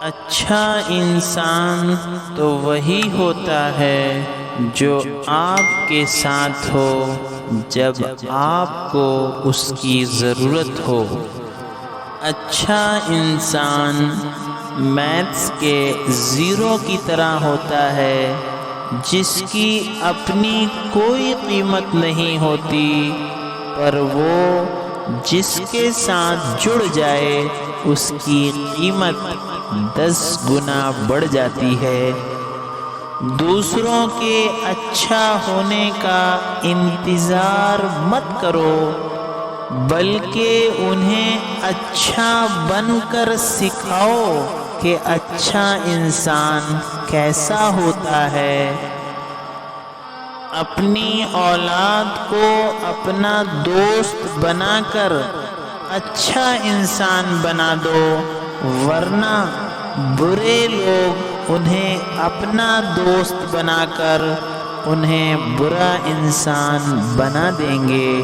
اچھا انسان تو وہی ہوتا ہے جو آپ کے ساتھ ہو جب آپ کو اس کی ضرورت ہو۔ اچھا انسان میتھس کے زیرو کی طرح ہوتا ہے جس کی اپنی کوئی قیمت نہیں ہوتی، پر وہ جس کے ساتھ جڑ جائے اس کی قیمت 10 گنا بڑھ جاتی ہے۔ دوسروں کے اچھا ہونے کا انتظار مت کرو، بلکہ انہیں اچھا بن کر سکھاؤ کہ اچھا انسان کیسا ہوتا ہے۔ اپنی اولاد کو اپنا دوست بنا کر اچھا انسان بنا دو، ورنہ برے لوگ انہیں اپنا دوست بنا کر انہیں برا انسان بنا دیں گے۔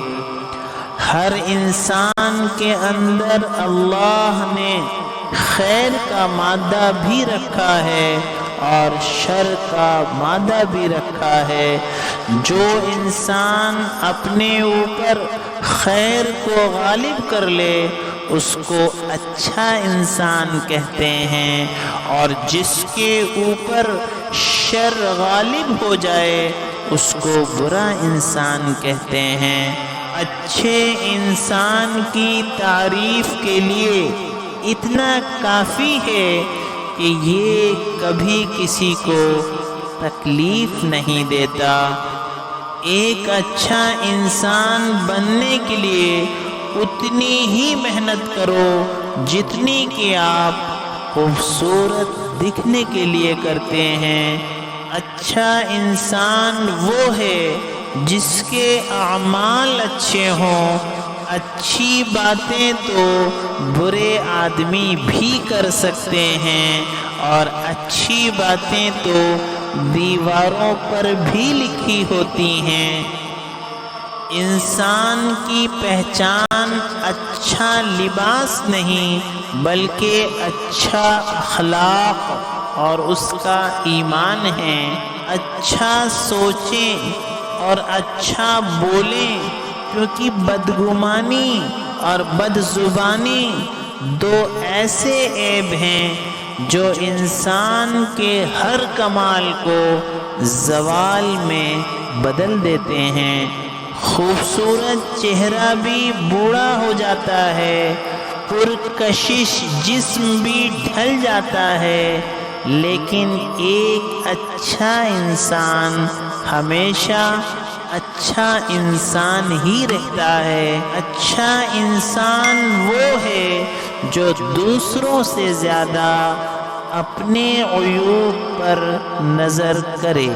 ہر انسان کے اندر اللہ نے خیر کا مادہ بھی رکھا ہے اور شر کا مادہ بھی رکھا ہے۔ جو انسان اپنے اوپر خیر کو غالب کر لے اس کو اچھا انسان کہتے ہیں، اور جس کے اوپر شر غالب ہو جائے اس کو برا انسان کہتے ہیں۔ اچھے انسان کی تعریف کے لیے اتنا کافی ہے کہ یہ کبھی کسی کو تکلیف نہیں دیتا۔ ایک اچھا انسان بننے کے لیے اتنی ہی محنت کرو جتنی کہ آپ خوبصورت دکھنے کے لیے کرتے ہیں۔ اچھا انسان وہ ہے جس کے اعمال اچھے ہوں۔ اچھی باتیں تو برے آدمی بھی کر سکتے ہیں، اور اچھی باتیں تو دیواروں پر بھی لکھی ہوتی ہیں۔ انسان کی پہچان اچھا لباس نہیں بلکہ اچھا اخلاق اور اس کا ایمان ہے۔ اچھا سوچیں اور اچھا بولیں، کیونکہ بدگمانی اور بدزبانی دو ایسے عیب ہیں جو انسان کے ہر کمال کو زوال میں بدل دیتے ہیں۔ خوبصورت چہرہ بھی بوڑھا ہو جاتا ہے، پرکشش جسم بھی ڈھل جاتا ہے، لیکن ایک اچھا انسان ہمیشہ اچھا انسان ہی رہتا ہے۔ اچھا انسان وہ ہے جو دوسروں سے زیادہ اپنے عیوب پر نظر کرے۔